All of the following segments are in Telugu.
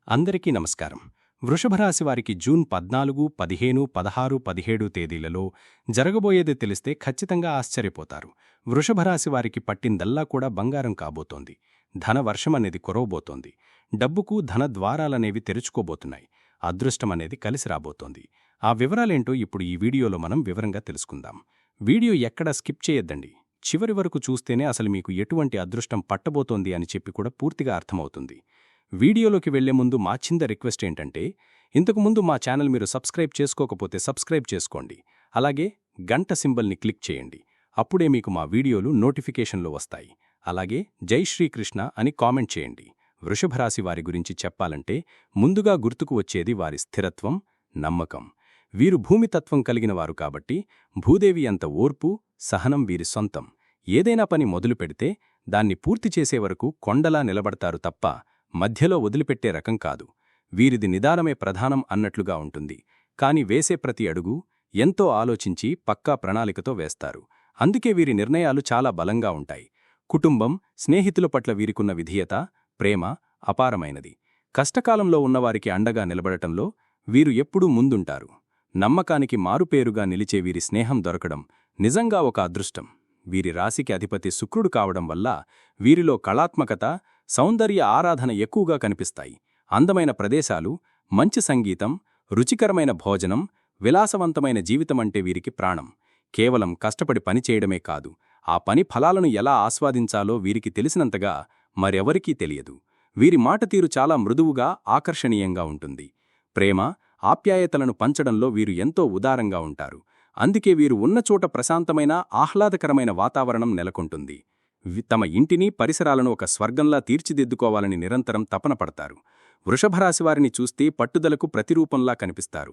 అందరికీ నమస్కారం. వృషభరాశి వారికి జూన్ 14, 15, 16, 17 తేదీలలో జరగబోయేది తెలిస్తే ఖచ్చితంగా ఆశ్చర్యపోతారు. వృషభరాశి వారికి పట్టిందల్లా కూడా బంగారం కాబోతోంది. ధన వర్షమనేది కురవబోతోంది. డబ్బుకు ధన ద్వారాలనేవి తెరుచుకోబోతున్నాయి. అదృష్టమనేది కలిసి రాబోతోంది. ఆ వివరాలేంటో ఇప్పుడు ఈ వీడియోలో మనం వివరంగా తెలుసుకుందాం. వీడియో ఎక్కడా స్కిప్ చేయొద్దండి. చివరి వరకు చూస్తేనే అసలు మీకు ఎటువంటి అదృష్టం పట్టబోతోంది అని చెప్పి కూడా పూర్తిగా అర్థమవుతుంది. వీడియోలోకి వెళ్లే ముందు మా చిన్న రిక్వెస్ట్ ఏంటంటే, ఇంతకుముందు మా ఛానల్ మీరు సబ్స్క్రైబ్ చేసుకోకపోతే సబ్స్క్రైబ్ చేసుకోండి. అలాగే గంట సింబల్ని క్లిక్ చేయండి. అప్పుడే మీకు మా వీడియోలు నోటిఫికేషన్లో వస్తాయి. అలాగే జై శ్రీకృష్ణ అని కామెంట్ చేయండి. వృషభరాశి వారి గురించి చెప్పాలంటే ముందుగా గుర్తుకు వచ్చేది వారి స్థిరత్వం, నమ్మకం. వీరు భూమితత్వం కలిగినవారు కాబట్టి భూదేవి అంత ఓర్పు, సహనం వీరి సొంతం. ఏదైనా పని మొదలు పెడితే దాన్ని పూర్తి చేసే వరకు కొండలా నిలబడతారు తప్ప మధ్యలో వదిలిపెట్టే రకం కాదు. వీరిది నిదానమే ప్రధానం అన్నట్లుగా ఉంటుంది. కాని వేసే ప్రతి అడుగు ఎంతో ఆలోచించి పక్కా ప్రణాళికతో వేస్తారు. అందుకే వీరి నిర్ణయాలు చాలా బలంగా ఉంటాయి. కుటుంబం, స్నేహితుల పట్ల వీరికున్న విధేయత, ప్రేమ అపారమైనది. కష్టకాలంలో ఉన్నవారికి అండగా నిలబడటంలో వీరు ఎప్పుడూ ముందుంటారు. నమ్మకానికి మారుపేరుగా నిలిచే వీరి స్నేహం దొరకడం నిజంగా ఒక అదృష్టం. వీరి రాశికి అధిపతి శుక్రుడు కావడం వల్ల వీరిలో కళాత్మకత, సౌందర్య ఆరాధన ఎక్కువగా కనిపిస్తాయి. అందమైన ప్రదేశాలు, మంచి సంగీతం, రుచికరమైన భోజనం, విలాసవంతమైన జీవితమంటే వీరికి ప్రాణం. కేవలం కష్టపడి పనిచేయడమే కాదు, ఆ పని ఫలాలను ఎలా ఆస్వాదించాలో వీరికి తెలిసినంతగా మరెవరికీ తెలియదు. వీరి మాటతీరు చాలా మృదువుగా, ఆకర్షణీయంగా ఉంటుంది. ప్రేమ, ఆప్యాయతలను పంచడంలో వీరు ఎంతో ఉదారంగా ఉంటారు. అందుకే వీరు ఉన్నచోట ప్రశాంతమైన, ఆహ్లాదకరమైన వాతావరణం నెలకొంటుంది. తమ ఇంటిని, పరిసరాలను ఒక స్వర్గంలా తీర్చిదిద్దుకోవాలని నిరంతరం తపన పడతారు. వృషభరాశివారిని చూస్తే పట్టుదలకు ప్రతిరూపంలా కనిపిస్తారు.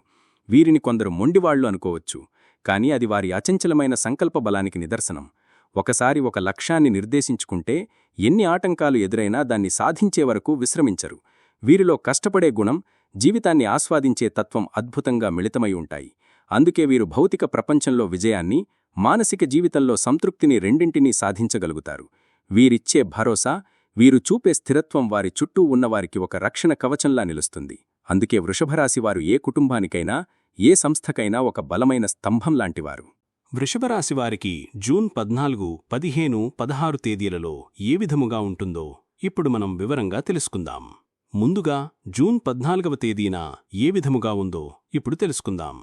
వీరిని కొందరు మొండివాళ్లు అనుకోవచ్చు, కాని అది వారి అచంచలమైన సంకల్ప బలానికి నిదర్శనం. ఒకసారి ఒక లక్ష్యాన్ని నిర్దేశించుకుంటే ఎన్ని ఆటంకాలు ఎదురైనా దాన్ని సాధించే వరకు విశ్రమించరు. వీరిలో కష్టపడే గుణం, జీవితాన్ని ఆస్వాదించే తత్వం అద్భుతంగా మిళితమై ఉంటాయి. అందుకే వీరు భౌతిక ప్రపంచంలో విజయాన్ని, మానసిక జీవితంలో సంతృప్తిని రెండింటినీ సాధించగలుగుతారు. వీరిచ్చే భరోసా, వీరు చూపే స్థిరత్వం వారి చుట్టూ ఉన్నవారికి ఒక రక్షణ కవచంలా నిలుస్తుంది. అందుకే వృషభరాశివారు ఏ కుటుంబానికైనా, ఏ సంస్థకైనా ఒక బలమైన స్తంభంలాంటివారు. వృషభరాశివారికి జూన్ 14, 15, 16 తేదీలలో ఏ విధముగా ఉంటుందో ఇప్పుడు మనం వివరంగా తెలుసుకుందాం. ముందుగా జూన్ 14వ తేదీన ఏ విధముగా ఉందో ఇప్పుడు తెలుసుకుందాం.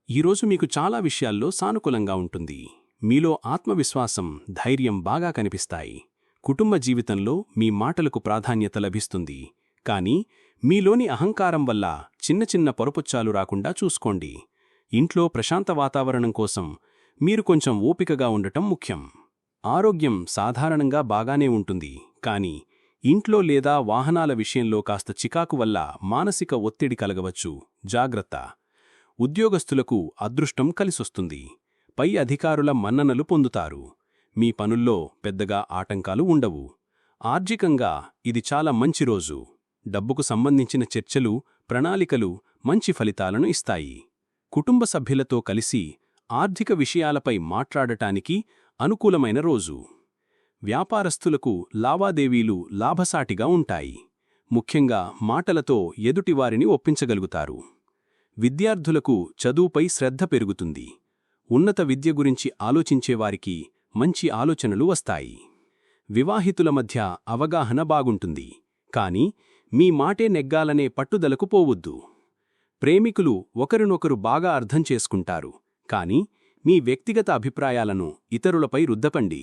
ఈరోజు మీకు చాలా విషయాల్లో సానుకూలంగా ఉంటుంది. మీలో ఆత్మవిశ్వాసం, ధైర్యం బాగా కనిపిస్తాయి. కుటుంబ జీవితంలో మీ మాటలకు ప్రాధాన్యత లభిస్తుంది. కానీ మీలోని అహంకారం వల్ల చిన్న చిన్న పొరపుచ్చాలు రాకుండా చూసుకోండి. ఇంట్లో ప్రశాంత వాతావరణం కోసం మీరు కొంచెం ఓపికగా ఉండటం ముఖ్యం. ఆరోగ్యం సాధారణంగా బాగానే ఉంటుంది, కానీ ఇంట్లో లేదా వాహనాల విషయంలో కాస్త చికాకు వల్ల మానసిక ఒత్తిడి కలగవచ్చు. జాగ్రత్త. ఉద్యోగస్తులకు అదృష్టం కలిసొస్తుంది. పై అధికారుల మన్ననలు పొందుతారు. మీ పనుల్లో పెద్దగా ఆటంకాలు ఉండవు. ఆర్థికంగా ఇది చాలా మంచి రోజు. డబ్బుకు సంబంధించిన చర్చలు, ప్రణాళికలు మంచి ఫలితాలను ఇస్తాయి. కుటుంబ సభ్యులతో కలిసి ఆర్థిక విషయాలపై మాట్లాడటానికి అనుకూలమైన రోజు. వ్యాపారస్తులకు లావాదేవీలు లాభసాటిగా ఉంటాయి. ముఖ్యంగా మాటలతో ఎదుటివారిని ఒప్పించగలుగుతారు. విద్యార్థులకు చదువుపై శ్రద్ధ పెరుగుతుంది. ఉన్నత విద్య గురించి ఆలోచించేవారికి మంచి ఆలోచనలు వస్తాయి. వివాహితుల మధ్య అవగాహన బాగుంటుంది, కాని మీ మాటే నెగ్గాలనే పట్టుదలకు పోవద్దు. ప్రేమికులు ఒకరినొకరు బాగా అర్థం చేసుకుంటారు, కాని మీ వ్యక్తిగత అభిప్రాయాలను ఇతరులపై రుద్దపండి.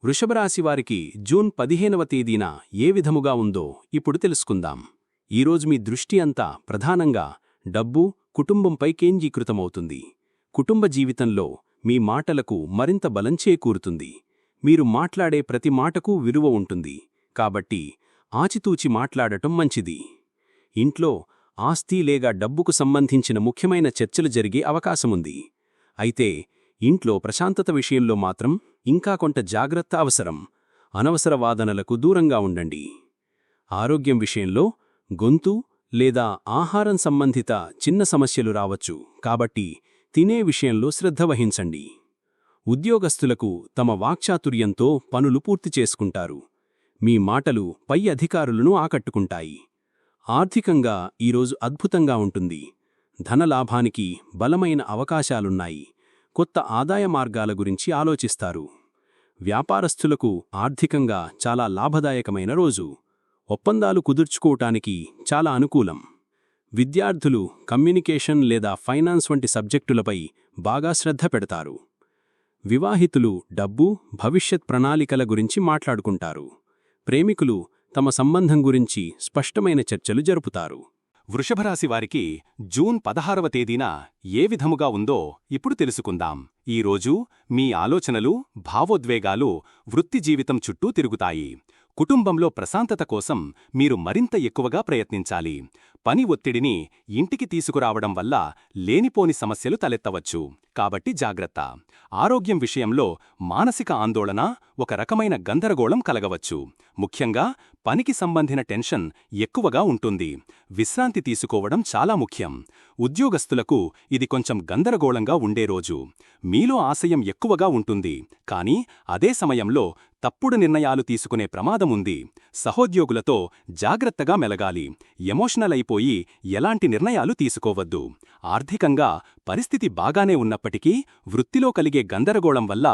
వృషభరాశివారికి జూన్ 15వ తేదీన ఏ విధముగా ఉందో ఇప్పుడు తెలుసుకుందాం. ఈరోజు మీ దృష్టి అంతా ప్రధానంగా డబ్బు, కుటుంబంపై కేంద్రీకృతమవుతుంది. కుటుంబ జీవితంలో మీ మాటలకు మరింత బలం చేకూరుతుంది. మీరు మాట్లాడే ప్రతి మాటకు విలువ ఉంటుంది, కాబట్టి ఆచితూచి మాట్లాడటం మంచిది. ఇంట్లో ఆస్తి లేదా డబ్బుకు సంబంధించిన ముఖ్యమైన చర్చలు జరిగే అవకాశముంది. అయితే ఇంట్లో ప్రశాంతత విషయంలో మాత్రం ఇంకా కొంత జాగ్రత్త అవసరం. అనవసర వాదనలకు దూరంగా ఉండండి. ఆరోగ్యం విషయంలో గొంతు లేదా ఆహారం సంబంధిత చిన్న సమస్యలు రావచ్చు, కాబట్టి తినే విషయంలో శ్రద్ధ వహించండి. ఉద్యోగస్తులకు తమ వాక్చాతుర్యంతో పనులు పూర్తి చేసుకుంటారు. మీ మాటలు పై అధికారులను ఆకట్టుకుంటాయి. ఆర్థికంగా ఈరోజు అద్భుతంగా ఉంటుంది. ధనలాభానికి బలమైన అవకాశాలున్నాయి. కొత్త ఆదాయ మార్గాల గురించి ఆలోచిస్తారు. వ్యాపారస్తులకు ఆర్థికంగా చాలా లాభదాయకమైన రోజు. ఒప్పందాలు కుదుర్చుకోవటానికి చాలా అనుకూలం. విద్యార్థులు కమ్యూనికేషన్ లేదా ఫైనాన్స్ వంటి సబ్జెక్టులపై బాగా శ్రద్ధ పెడతారు. వివాహితులు డబ్బు, భవిష్యత్ ప్రణాళికల గురించి మాట్లాడుకుంటారు. ప్రేమికులు తమ సంబంధం గురించి స్పష్టమైన చర్చలు జరుపుతారు. వృషభరాశి వారికి జూన్ 16వ తేదీన ఏ విధముగా ఉందో ఇప్పుడు తెలుసుకుందాం. ఈరోజు మీ ఆలోచనలు, భావోద్వేగాలు వృత్తి జీవితం చుట్టూ తిరుగుతాయి. కుటుంబంలో ప్రశాంతత కోసం మీరు మరింత ఎక్కువగా ప్రయత్నించాలి. పని ఒత్తిడిని ఇంటికి తీసుకురావడం వల్ల లేనిపోని సమస్యలు తలెత్తవచ్చు, కాబట్టి జాగ్రత్త. ఆరోగ్యం విషయంలో మానసిక ఆందోళన, ఒక రకమైన గందరగోళం కలగవచ్చు. ముఖ్యంగా పనికి సంబంధించిన టెన్షన్ ఎక్కువగా ఉంటుంది. విశ్రాంతి తీసుకోవడం చాలా ముఖ్యం. ఉద్యోగస్తులకు ఇది కొంచెం గందరగోళంగా ఉండే రోజు. మీలో ఆశయం ఎక్కువగా ఉంటుంది, కానీ అదే సమయంలో తప్పుడు నిర్ణయాలు తీసుకునే ప్రమాదముంది. సహోద్యోగులతో జాగ్రత్తగా మెలగాలి. ఎమోషనల్ అయిపోయి ఎలాంటి నిర్ణయాలు తీసుకోవద్దు. ఆర్థికంగా పరిస్థితి బాగానే ఉన్నప్పటికీ వృత్తిలో కలిగే గందరగోళం వల్ల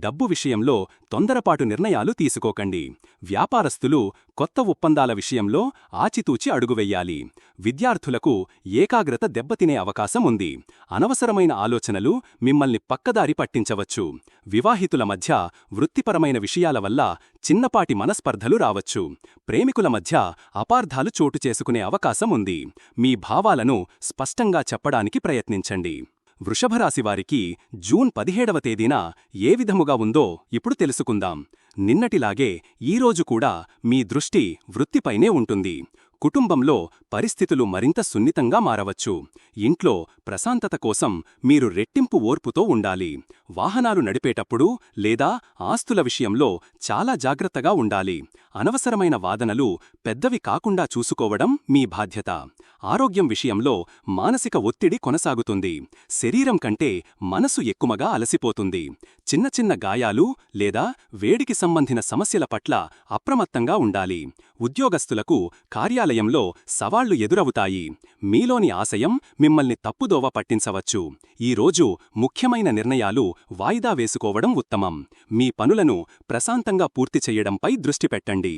డబ్బు విషయంలో తొందరపాటు నిర్ణయాలు తీసుకోకండి. వ్యాపారస్తులు కొత్త ఒప్పందాల విషయంలో ఆచితూచి అడుగువెయ్యాలి. విద్యార్థులకు ఏకాగ్రత దెబ్బతినే అవకాశం ఉంది. అనవసరమైన ఆలోచనలు మిమ్మల్ని పక్కదారి పట్టించవచ్చు. వివాహితుల మధ్య వృత్తిపరమైన విషయాల వల్ల చిన్నపాటి మనస్పర్ధలు రావచ్చు. ప్రేమికుల మధ్య అపార్థాలు చోటు చేసుకునే అవకాశం ఉంది. మీ భావాలను స్పష్టంగా చెప్పడానికి ప్రయత్నించండి. వృషభరాశివారికి జూన్ 17వ తేదీన ఏ విధముగా ఉందో ఇప్పుడు తెలుసుకుందాం. నిన్నటిలాగే ఈరోజు కూడా మీ దృష్టి వృత్తిపైనే ఉంటుంది. కుటుంబంలో పరిస్థితులు మరింత సున్నితంగా మారవచ్చు. ఇంట్లో ప్రశాంతత కోసం మీరు రెట్టింపు ఓర్పుతో ఉండాలి. వాహనాలు నడిపేటప్పుడు లేదా ఆస్తుల విషయంలో చాలా జాగ్రత్తగా ఉండాలి. అనవసరమైన వాదనలు పెద్దవి కాకుండా చూసుకోవడం మీ బాధ్యత. ఆరోగ్యం విషయంలో మానసిక ఒత్తిడి కొనసాగుతుంది. శరీరం కంటే మనసు ఎక్కువగా అలసిపోతుంది. చిన్న చిన్న గాయాలు లేదా వేడికి సంబంధించిన సమస్యల పట్ల అప్రమత్తంగా ఉండాలి. ఉద్యోగస్తులకు కార్యాలయంలో సవాళ్లు ఎదురవుతాయి. మీలోని ఆశయం మిమ్మల్ని తప్పుదోవ పట్టించవచ్చు. ఈరోజు ముఖ్యమైన నిర్ణయాలు వాయిదా వేసుకోవడం ఉత్తమం. మీ పనులను ప్రశాంతంగా పూర్తి చెయ్యడంపై దృష్టి పెట్టండి.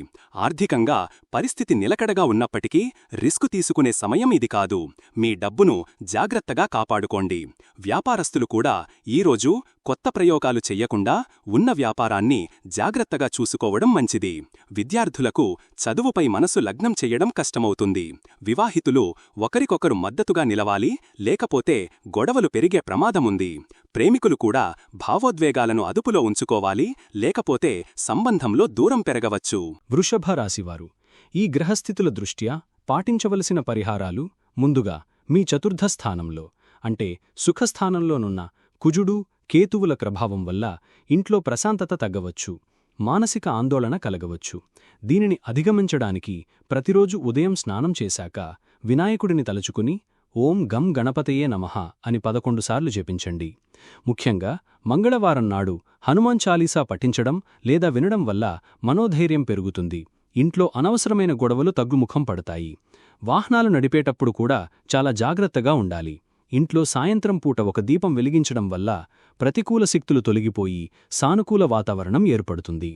ఆర్థికంగా పరిస్థితి నిలకడగా ఉన్నప్పటికీ రిస్కు తీసుకునే సమయం ఇది కాదు. మీ డబ్బును జాగ్రత్తగా కాపాడుకోండి. వ్యాపారస్తులు కూడా ఈరోజు కొత్త ప్రయోగాలు చెయ్యకుండా ఉన్న వ్యాపారాన్ని జాగ్రత్తగా చూసుకోవడం మంచిది. విద్యార్థులకు చదువుపై మనసు లగ్నం చెయ్యడం కష్టమవుతుంది. వివాహితులు ఒకరికొకరు మద్దతుగా నిలవాలి, లేకపోతే గొడవలు పెరిగే ప్రమాదముంది. ప్రేమికులు కూడా భావోద్వేగాలను అదుపులో ఉంచుకోవాలి, లేకపోతే సంబంధంలో దూరం పెరగవచ్చు. వృషభ రాశివారు ఈ గ్రహస్థితుల దృష్ట్యా పాటించవలసిన పరిహారాలు: ముందుగా మీ చతుర్థ స్థానంలో అంటే సుఖస్థానంలోనున్న కుజుడు, కేతువుల ప్రభావం వల్ల ఇంట్లో ప్రశాంతత తగ్గవచ్చు, మానసిక ఆందోళన కలగవచ్చు. దీనిని అధిగమించడానికి ప్రతిరోజు ఉదయం స్నానం చేశాక వినాయకుడిని తలుచుకుని ఓం గం గణపతయే నమః అని 11 సార్లు జపించండి. ముఖ్యంగా మంగళవారం నాడు హనుమాన్ చాలీసా పఠించడం లేదా వినడం వల్ల మనోధైర్యం పెరుగుతుంది. ఇంట్లో అనవసరమైన గొడవలు తగ్గుముఖం పడతాయి. వాహనాలు నడిపేటప్పుడు కూడా చాలా జాగ్రత్తగా ఉండాలి. ఇంట్లో సాయంత్రం పూట ఒక దీపం వెలిగించడం వల్ల ప్రతికూల శక్తులు తొలగిపోయి సానుకూల వాతావరణం ఏర్పడుతుంది.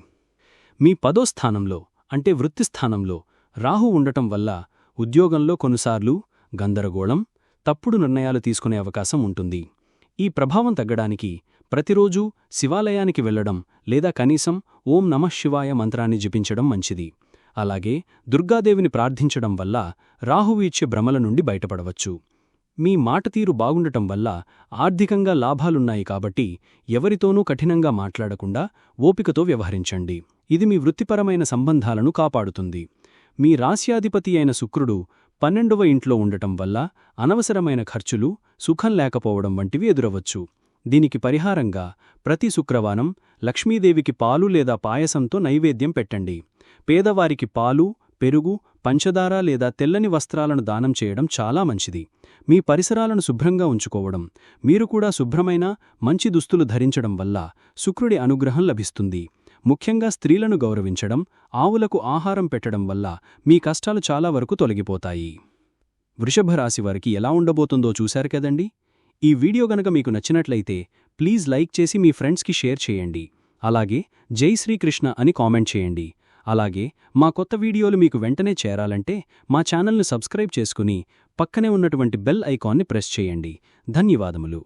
మీ 10వ స్థానంలో అంటే వృత్తిస్థానంలో రాహు ఉండటం వల్ల ఉద్యోగంలో కొన్నిసార్లు గందరగోళం, తప్పుడు నిర్ణయాలు తీసుకునే అవకాశం ఉంటుంది. ఈ ప్రభావం తగ్గడానికి ప్రతిరోజూ శివాలయానికి వెళ్లడం లేదా కనీసం ఓం నమః శివాయ మంత్రాన్ని జపించడం మంచిది. అలాగే దుర్గాదేవిని ప్రార్థించడం వల్ల రాహువు ఇచ్చే భ్రమల నుండి బయటపడవచ్చు. మీ మాటతీరు బాగుండటం వల్ల ఆర్థికంగా లాభాలున్నాయి కాబట్టి ఎవరితోనూ కఠినంగా మాట్లాడకుండా ఓపికతో వ్యవహరించండి. ఇది మీ వృత్తిపరమైన సంబంధాలను కాపాడుతుంది. మీ రాశ్యాధిపతి అయిన శుక్రుడు 12వ ఇంట్లో ఉండటం వల్ల అనవసరమైన ఖర్చులు, సుఖం లేకపోవడం వంటివి ఎదురవచ్చు. దీనికి పరిహారంగా ప్రతి శుక్రవారం లక్ష్మీదేవికి పాలు లేదా పాయసంతో నైవేద్యం పెట్టండి. పేదవారికి పాలు, పెరుగు, పంచదార లేదా తెల్లని వస్త్రాలను దానం చేయడం చాలా మంచిది. మీ పరిసరాలను శుభ్రంగా ఉంచుకోవడం, మీరు కూడా శుభ్రమైన మంచి దుస్తులు ధరించడం వల్ల శుక్రుడి అనుగ్రహం లభిస్తుంది. ముఖ్యంగా స్త్రీలను గౌరవించడం, ఆవులకు ఆహారం పెట్టడం వల్ల మీ కష్టాలు చాలా వరకు తొలగిపోతాయి. వృషభ రాశి వారికి ఎలా ఉండబోతుందో చూశారు కదండి? ఈ వీడియో గనక మీకు నచ్చినట్లయితే ప్లీజ్ లైక్ చేసి మీ ఫ్రెండ్స్కి షేర్ చేయండి. అలాగే జై శ్రీకృష్ణ అని కామెంట్ చేయండి. అలాగే మా కొత్త వీడియోలు మీకు వెంటనే చేరాలంటే మా ఛానల్ను సబ్స్క్రైబ్ చేసుకుని పక్కనే ఉన్నటువంటి బెల్ ఐకాన్ని ప్రెస్ చేయండి. ధన్యవాదములు.